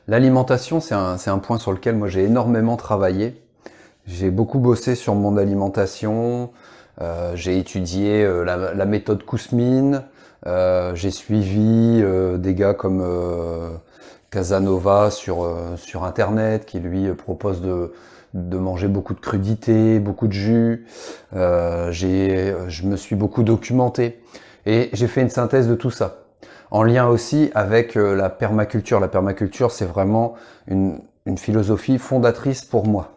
L'alimentation, c'est un point sur lequel moi j'ai énormément travaillé. J'ai beaucoup bossé sur mon alimentation. J'ai étudié la méthode Kousmine. J'ai suivi des gars comme Casanova sur Internet qui lui propose de manger beaucoup de crudités, beaucoup de jus. Je me suis beaucoup documenté et j'ai fait une synthèse de tout ça. En lien aussi avec la permaculture. La permaculture, c'est vraiment une philosophie fondatrice pour moi,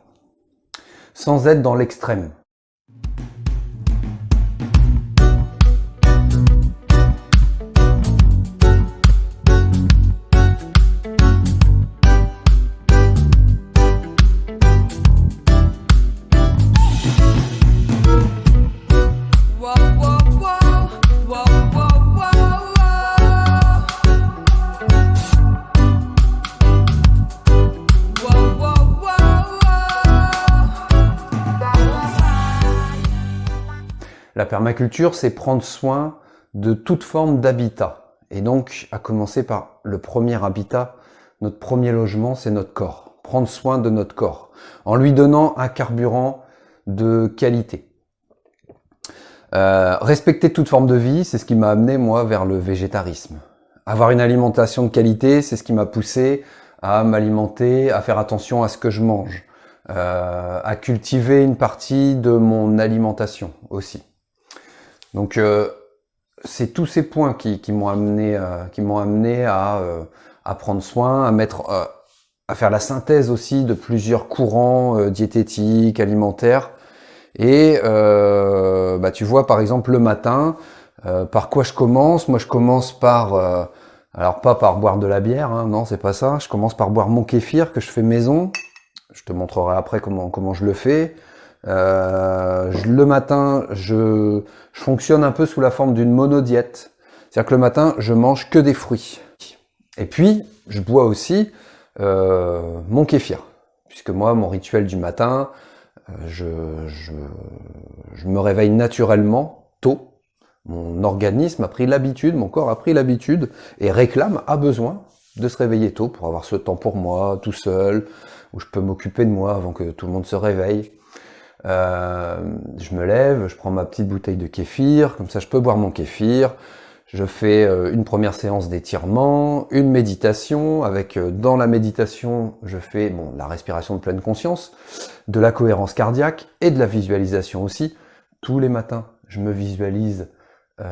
sans être dans l'extrême. La permaculture, c'est prendre soin de toute forme d'habitat. Et donc, à commencer par le premier habitat, notre premier logement, c'est notre corps. Prendre soin de notre corps, en lui donnant un carburant de qualité. Respecter toute forme de vie, c'est ce qui m'a amené, moi, vers le végétarisme. Avoir une alimentation de qualité, c'est ce qui m'a poussé à m'alimenter, à faire attention à ce que je mange, à cultiver une partie de mon alimentation aussi. Donc c'est tous ces points qui m'ont amené à prendre soin, à faire la synthèse aussi de plusieurs courants diététiques, alimentaires. Et tu vois par exemple le matin, par quoi je commence? Moi je commence par alors pas par boire de la bière, hein, non c'est pas ça. Je commence par boire mon kéfir que je fais maison. Je te montrerai après comment je le fais. Le matin, je fonctionne un peu sous la forme d'une monodiète. C'est-à-dire que le matin, je mange que des fruits. Et puis, je bois aussi mon kéfir. Puisque moi, mon rituel du matin, je me réveille naturellement, tôt. Mon organisme a pris l'habitude, mon corps a pris l'habitude et a besoin de se réveiller tôt pour avoir ce temps pour moi, tout seul, où je peux m'occuper de moi avant que tout le monde se réveille. Je me lève, je prends ma petite bouteille de kéfir, comme ça je peux boire mon kéfir. Je fais une première séance d'étirement, une méditation, avec dans la méditation, je fais la respiration de pleine conscience, de la cohérence cardiaque et de la visualisation aussi. Tous les matins, je me visualise je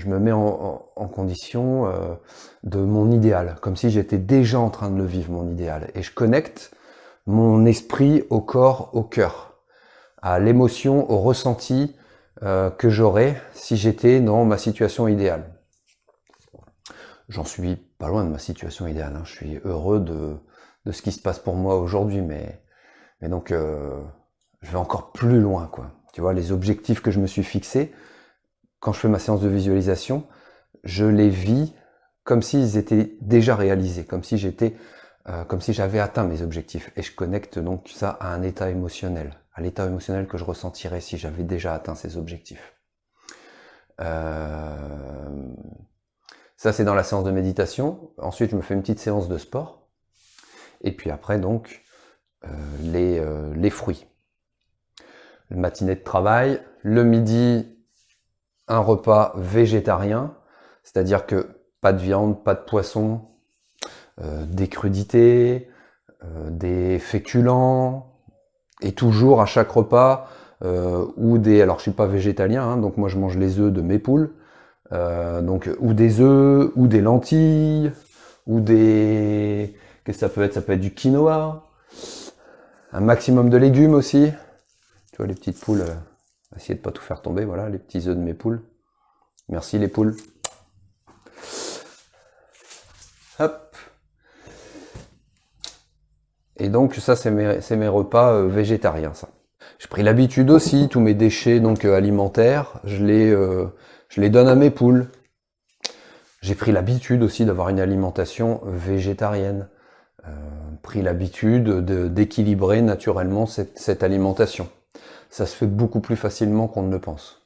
me mets en condition de mon idéal, comme si j'étais déjà en train de le vivre, mon idéal. Et je connecte mon esprit au corps, au cœur, à l'émotion, au ressenti que j'aurais si j'étais dans ma situation idéale. J'en suis pas loin de ma situation idéale, hein. Je suis heureux de ce qui se passe pour moi aujourd'hui, mais donc je vais encore plus loin, quoi. Tu vois, les objectifs que je me suis fixés, quand je fais ma séance de visualisation, je les vis comme s'ils étaient déjà réalisés, comme si j'avais atteint mes objectifs. Et je connecte donc ça à un état émotionnel, à l'état émotionnel que je ressentirais si j'avais déjà atteint ces objectifs. Ça, c'est dans la séance de méditation. Ensuite, je me fais une petite séance de sport. Et puis après, donc, les fruits. Le matinée de travail, le midi, un repas végétarien, c'est-à-dire que pas de viande, pas de poisson, des crudités, des féculents, et toujours à chaque repas, alors je suis pas végétalien, hein, donc moi je mange les œufs de mes poules, ou des œufs, ou des lentilles, qu'est-ce que ça peut être? Ça peut être du quinoa, un maximum de légumes aussi. Tu vois les petites poules, essayer de pas tout faire tomber, voilà, les petits œufs de mes poules. Merci les poules. Hop. Et donc ça c'est mes repas végétariens, ça. J'ai pris l'habitude aussi, tous mes déchets donc alimentaires, je les donne à mes poules. J'ai pris l'habitude aussi d'avoir une alimentation végétarienne. Pris l'habitude d'équilibrer naturellement cette alimentation. Ça se fait beaucoup plus facilement qu'on ne le pense.